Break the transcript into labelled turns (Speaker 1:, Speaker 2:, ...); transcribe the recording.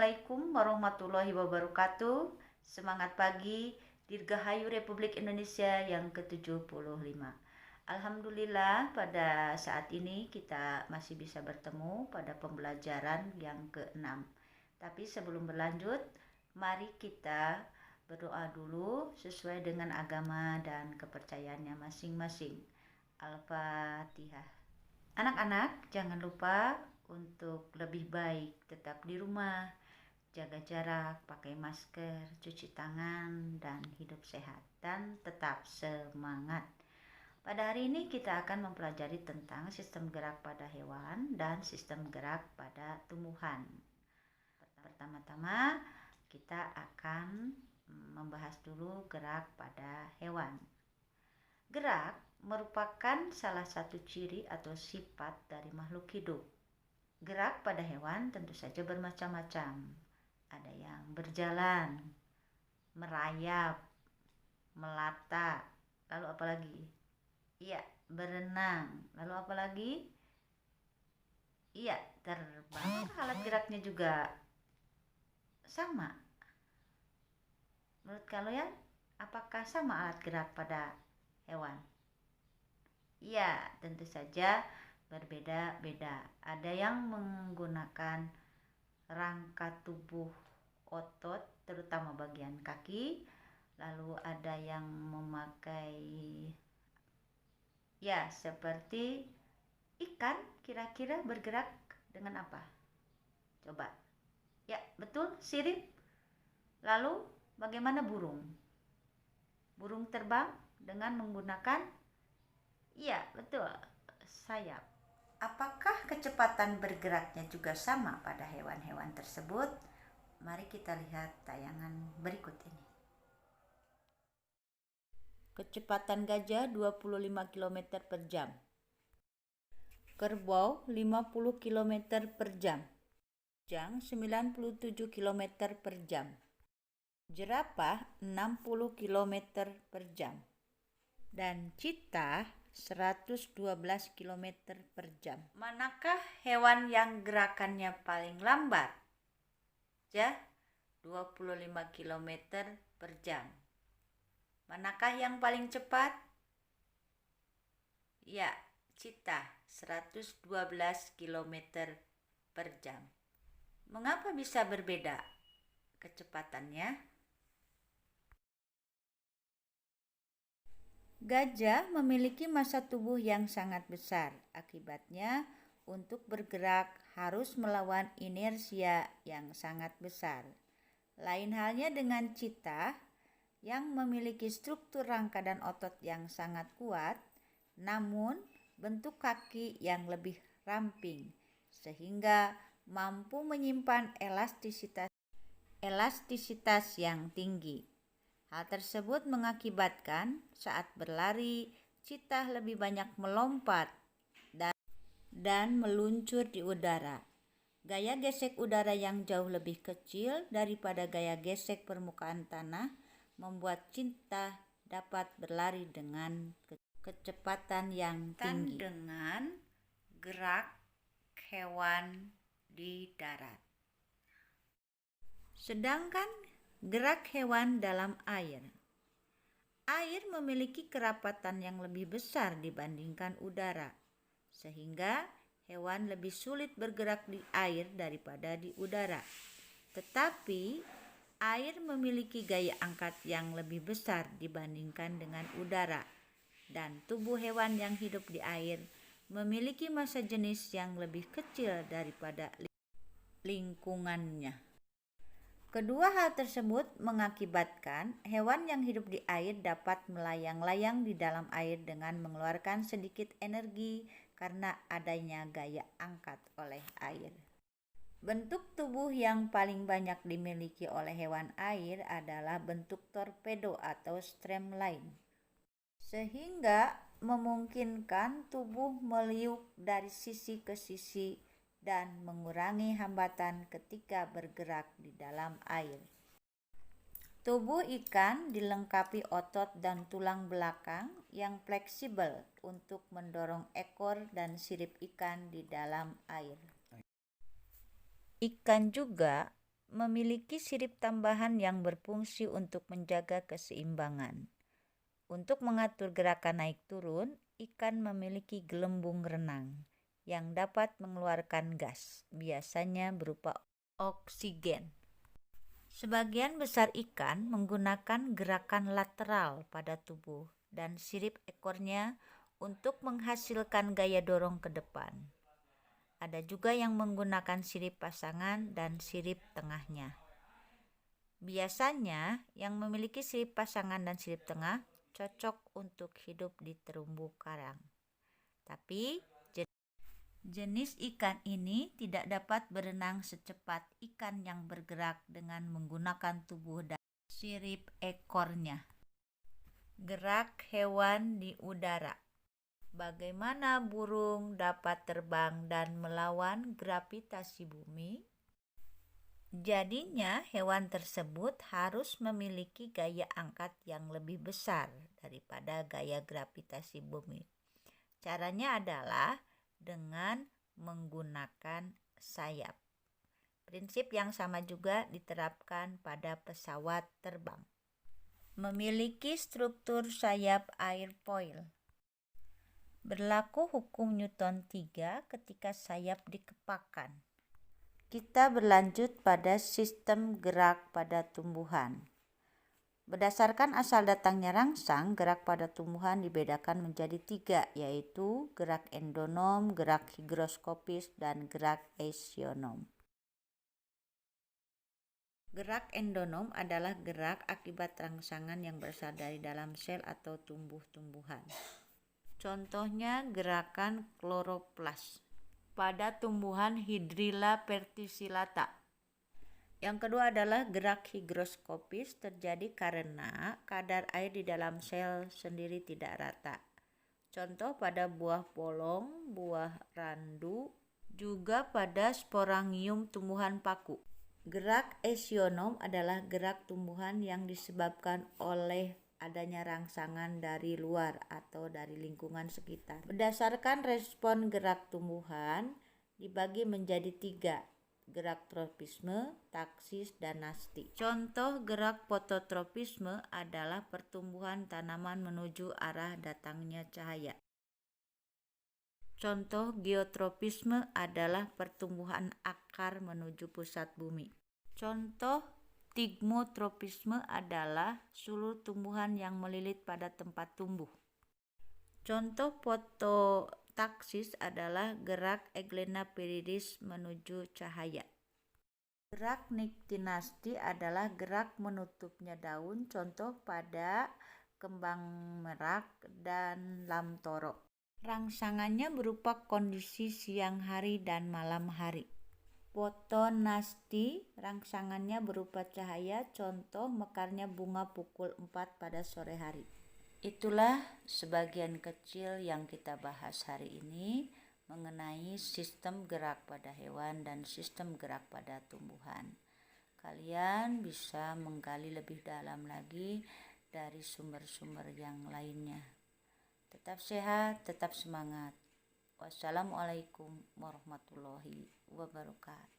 Speaker 1: Assalamualaikum warahmatullahi wabarakatuh. Semangat pagi, Dirgahayu Republik Indonesia yang ke-75. Alhamdulillah pada saat ini kita masih bisa bertemu pada pembelajaran yang ke-6. Tapi sebelum berlanjut, mari kita berdoa dulu sesuai dengan agama dan kepercayaannya masing-masing. Al-Fatihah. Anak-anak, jangan lupa untuk lebih baik tetap di rumah, jaga jarak, pakai masker, cuci tangan, dan hidup sehat. Dan tetap semangat. Pada hari ini kita akan mempelajari tentang sistem gerak pada hewan dan sistem gerak pada tumbuhan. Pertama-tama kita akan membahas dulu gerak pada hewan. Gerak merupakan salah satu ciri atau sifat dari makhluk hidup. Gerak pada hewan tentu saja bermacam-macam. Ada yang berjalan, merayap, melata, lalu apa lagi? Iya, berenang, lalu apa lagi? Iya, terbang. Alat geraknya juga sama. Menurut kalian, apakah sama alat gerak pada hewan? Iya, tentu saja berbeda-beda. Ada yang menggunakan rangka tubuh otot, terutama bagian kaki. Lalu ada yang memakai seperti ikan, kira-kira bergerak dengan apa? Coba. Ya, betul, sirip. Lalu bagaimana burung? Burung terbang dengan menggunakan betul, sayap. Apakah kecepatan bergeraknya juga sama pada hewan-hewan tersebut? Mari kita lihat tayangan berikut ini. Kecepatan gajah 25 km per jam. Kerbau 50 km per jam. Jang 97 km per jam. Jerapah 60 km per jam. Dan citah 112 km per jam. Manakah hewan yang gerakannya paling lambat? 25 km per jam. Manakah yang paling cepat? Ya, citah 112 km per jam. Mengapa bisa berbeda kecepatannya? Gajah memiliki massa tubuh yang sangat besar. Akibatnya, untuk bergerak harus melawan inersia yang sangat besar. Lain halnya dengan citah yang memiliki struktur rangka dan otot yang sangat kuat, namun bentuk kaki yang lebih ramping, sehingga mampu menyimpan elastisitas yang tinggi. Hal tersebut mengakibatkan saat berlari, citah lebih banyak melompat dan meluncur di udara. Gaya gesek udara yang jauh lebih kecil daripada gaya gesek permukaan tanah membuat citah dapat berlari dengan kecepatan yang tinggi. Dengan gerak hewan di darat. Sedangkan gerak hewan dalam air. Air memiliki kerapatan yang lebih besar dibandingkan udara, sehingga hewan lebih sulit bergerak di air daripada di udara. Tetapi, air memiliki gaya angkat yang lebih besar dibandingkan dengan udara, dan tubuh hewan yang hidup di air memiliki massa jenis yang lebih kecil daripada lingkungannya. Kedua hal tersebut mengakibatkan hewan yang hidup di air dapat melayang-layang di dalam air dengan mengeluarkan sedikit energi karena adanya gaya angkat oleh air. Bentuk tubuh yang paling banyak dimiliki oleh hewan air adalah bentuk torpedo atau streamline, sehingga memungkinkan tubuh meliuk dari sisi ke sisi dan mengurangi hambatan ketika bergerak di dalam air. Tubuh ikan dilengkapi otot dan tulang belakang yang fleksibel untuk mendorong ekor dan sirip ikan di dalam air. Ikan juga memiliki sirip tambahan yang berfungsi untuk menjaga keseimbangan. Untuk mengatur gerakan naik turun, ikan memiliki gelembung renang yang dapat mengeluarkan gas, biasanya berupa oksigen. Sebagian besar ikan menggunakan gerakan lateral pada tubuh dan sirip ekornya untuk menghasilkan gaya dorong ke depan. Ada juga yang menggunakan sirip pasangan dan sirip tengahnya. Biasanya yang memiliki sirip pasangan dan sirip tengah cocok untuk hidup di terumbu karang. Tapi jenis ikan ini tidak dapat berenang secepat ikan yang bergerak dengan menggunakan tubuh dan sirip ekornya. Gerak hewan di udara. Bagaimana burung dapat terbang dan melawan gravitasi bumi? Jadinya hewan tersebut harus memiliki gaya angkat yang lebih besar daripada gaya gravitasi bumi. Caranya adalah dengan menggunakan sayap. Prinsip yang sama juga diterapkan pada pesawat terbang. Memiliki struktur sayap airfoil. Berlaku hukum Newton 3 ketika sayap dikepakkan. Kita berlanjut pada sistem gerak pada tumbuhan. Berdasarkan asal datangnya rangsang, gerak pada tumbuhan dibedakan menjadi 3, yaitu gerak endonom, gerak higroskopis, dan gerak esionom. Gerak endonom adalah gerak akibat rangsangan yang berasal dari dalam sel atau tumbuh-tumbuhan. Contohnya gerakan kloroplas pada tumbuhan Hydrilla verticillata. Yang kedua adalah gerak higroskopis, terjadi karena kadar air di dalam sel sendiri tidak rata. Contoh pada buah polong, buah randu, juga pada sporangium tumbuhan paku. Gerak esionom adalah gerak tumbuhan yang disebabkan oleh adanya rangsangan dari luar atau dari lingkungan sekitar. Berdasarkan respon gerak tumbuhan dibagi menjadi 3, gerak tropisme, taksis, dan nasti. Contoh gerak fototropisme adalah pertumbuhan tanaman menuju arah datangnya cahaya. Contoh geotropisme adalah pertumbuhan akar menuju pusat bumi. Contoh tigmotropisme adalah sulur tumbuhan yang melilit pada tempat tumbuh. Contoh fototaksis adalah gerak Euglena viridis menuju cahaya. Gerak niktinasti adalah gerak menutupnya daun, contoh pada kembang merak dan lamtoro. Rangsangannya berupa kondisi siang hari dan malam hari. Fotonasti, rangsangannya berupa cahaya, contoh mekarnya bunga pukul 4 pada sore hari. Itulah sebagian kecil yang kita bahas hari ini mengenai sistem gerak pada hewan dan sistem gerak pada tumbuhan. Kalian bisa menggali lebih dalam lagi dari sumber-sumber yang lainnya. Tetap sehat, tetap semangat. Wassalamualaikum warahmatullahi wabarakatuh.